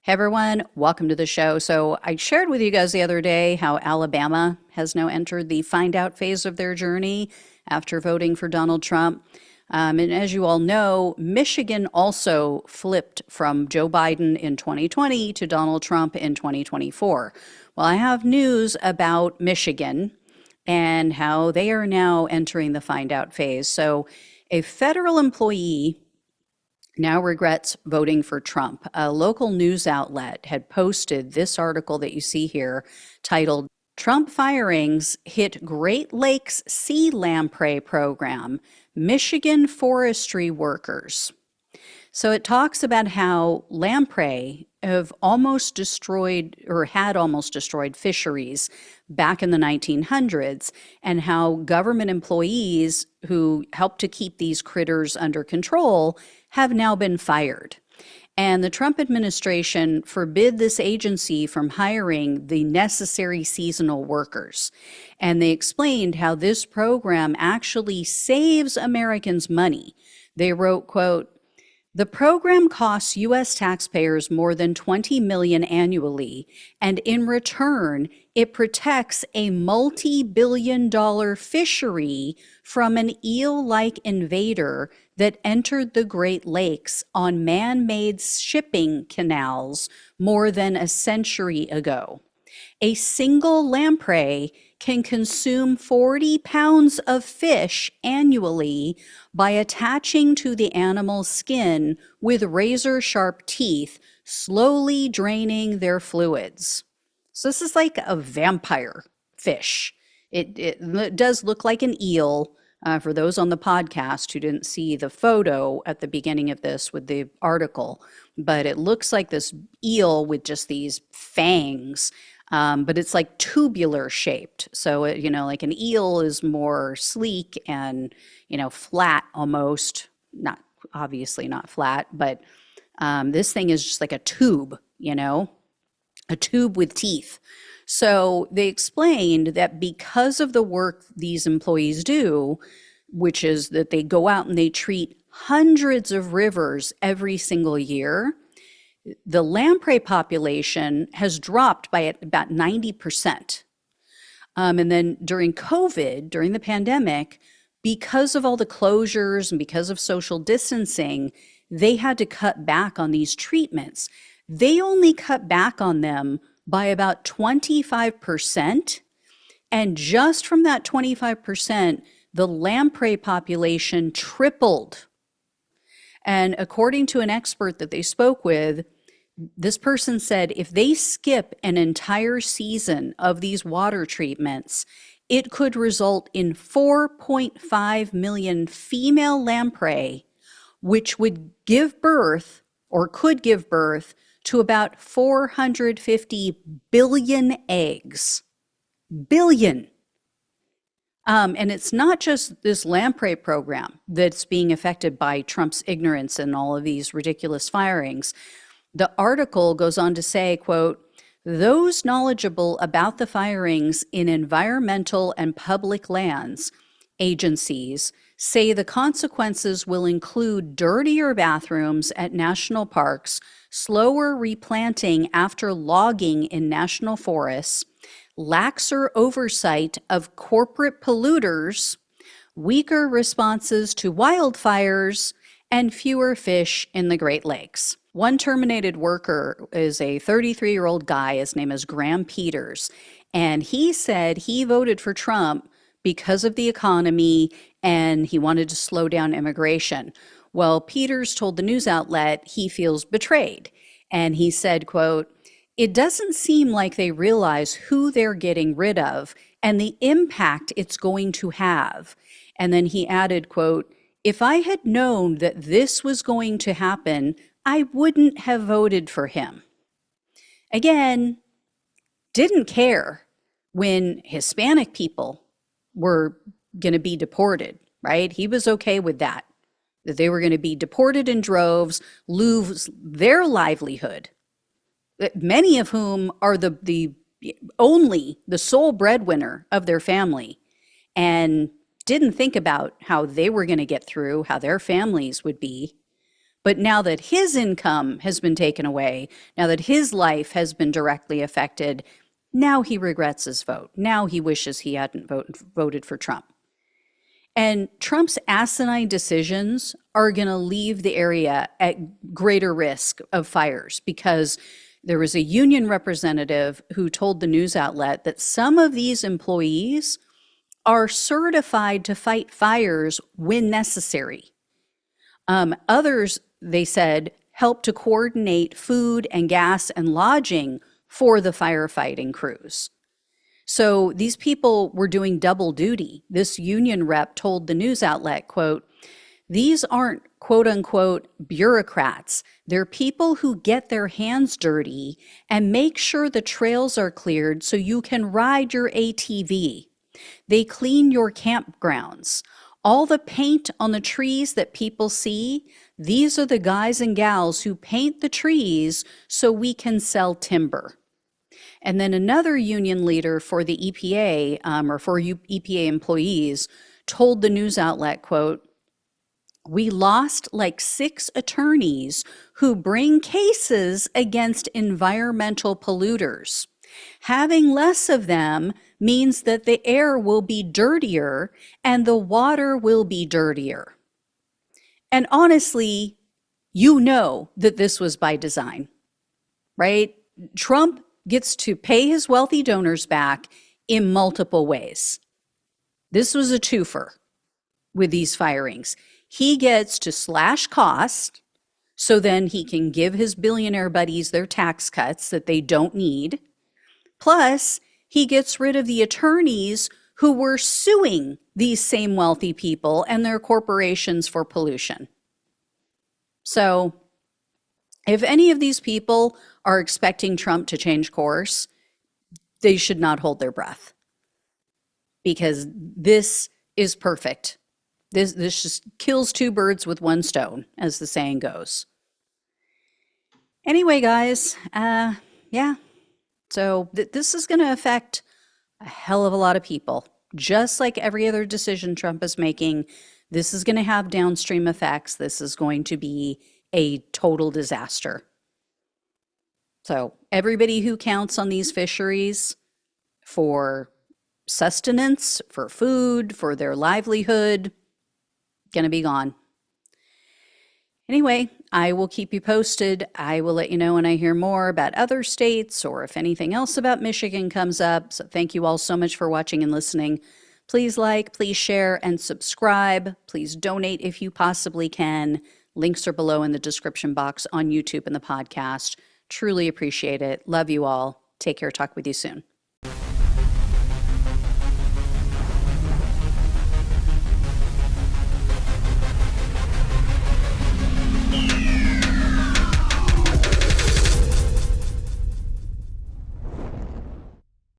Hey everyone, welcome to the show. So, I shared with you guys the other day how Alabama has now entered the find out phase of their journey after voting for Donald Trump. And as you all know, Michigan also flipped from Joe Biden in 2020 to Donald Trump in 2024. Well, I have news about Michigan and how they are now entering the find out phase. So, a federal employee now regrets voting for Trump. A local news outlet had posted this article that you see here titled, Trump Firings Hit Great Lakes Sea Lamprey Program, Michigan Forestry Workers. So it talks about how lamprey have almost destroyed or had almost destroyed fisheries back in the 1900s, and how government employees who helped to keep these critters under control have now been fired. And the Trump administration forbid this agency from hiring the necessary seasonal workers. And they explained how this program actually saves Americans money. They wrote, quote, the program costs U.S. taxpayers more than $20 million annually, and in return, it protects a multi-billion-dollar fishery from an eel-like invader that entered the Great Lakes on man-made shipping canals more than a century ago. A single lamprey can consume 40 pounds of fish annually by attaching to the animal's skin with razor-sharp teeth, slowly draining their fluids. So this is like a vampire fish. It does look like an eel. For those on the podcast who didn't see the photo at the beginning of this with the article, but it looks like this eel with just these fangs. But it's like tubular shaped. So, like an eel is more sleek and, flat almost. Not obviously not flat, but this thing is just like a tube, a tube with teeth. So they explained that because of the work these employees do, which is that they go out and they treat hundreds of rivers every single year, the lamprey population has dropped by about 90%. And then during COVID, during the pandemic, because of all the closures and because of social distancing, they had to cut back on these treatments. They only cut back on them by about 25%. And just from that 25%, the lamprey population tripled. And according to an expert that they spoke with, this person said if they skip an entire season of these water treatments, it could result in 4.5 million female lamprey, which would give birth or could give birth to about 450 billion eggs. Billion. And it's not just this lamprey program that's being affected by Trump's ignorance and all of these ridiculous firings. The article goes on to say, quote, those knowledgeable about the firings in environmental and public lands agencies say the consequences will include dirtier bathrooms at national parks, slower replanting after logging in national forests, laxer oversight of corporate polluters, weaker responses to wildfires, and fewer fish in the Great Lakes. One terminated worker is a 33-year-old guy. His name is Graham Peters. And he said he voted for Trump because of the economy and he wanted to slow down immigration. Well, Peters told the news outlet he feels betrayed. And he said, quote, it doesn't seem like they realize who they're getting rid of and the impact it's going to have. And then he added, quote, if I had known that this was going to happen, I wouldn't have voted for him. Again, didn't care when Hispanic people were going to be deported, right? He was okay with that they were going to be deported in droves, lose their livelihood, many of whom are the sole breadwinner of their family, and didn't think about how they were going to get through, how their families would be. But now that his income has been taken away, now that his life has been directly affected, now he regrets his vote. Now he wishes he hadn't voted for Trump. And Trump's asinine decisions are going to leave the area at greater risk of fires because there was a union representative who told the news outlet that some of these employees are certified to fight fires when necessary. Others, they said, help to coordinate food and gas and lodging for the firefighting crews. So these people were doing double duty. This union rep told the news outlet, quote, "These aren't quote unquote bureaucrats. They're people who get their hands dirty and make sure the trails are cleared so you can ride your ATV. They clean your campgrounds. All the paint on the trees that people see, these are the guys and gals who paint the trees so we can sell timber." And then another union leader for the EPA, or for EPA employees, told the news outlet, quote, "We lost like 6 attorneys who bring cases against environmental polluters. Having less of them means that the air will be dirtier and the water will be dirtier." And honestly, you know that this was by design, right? Trump gets to pay his wealthy donors back in multiple ways. This was a twofer with these firings. He gets to slash cost so then he can give his billionaire buddies their tax cuts that they don't need. Plus, he gets rid of the attorneys who were suing these same wealthy people and their corporations for pollution. So, if any of these people are expecting Trump to change course, they should not hold their breath. Because this is perfect. This just kills 2 birds with 1 stone, as the saying goes. Anyway, guys, yeah. So this is going to affect a hell of a lot of people. Just like every other decision Trump is making, this is going to have downstream effects. This is going to be a total disaster. So everybody who counts on these fisheries for sustenance, for food, for their livelihood, going to be gone. Anyway, I will keep you posted. I will let you know when I hear more about other states or if anything else about Michigan comes up. So thank you all so much for watching and listening. Please like, please share, and subscribe. Please donate if you possibly can. Links are below in the description box on YouTube and the podcast. Truly appreciate it. Love you all. Take care. Talk with you soon.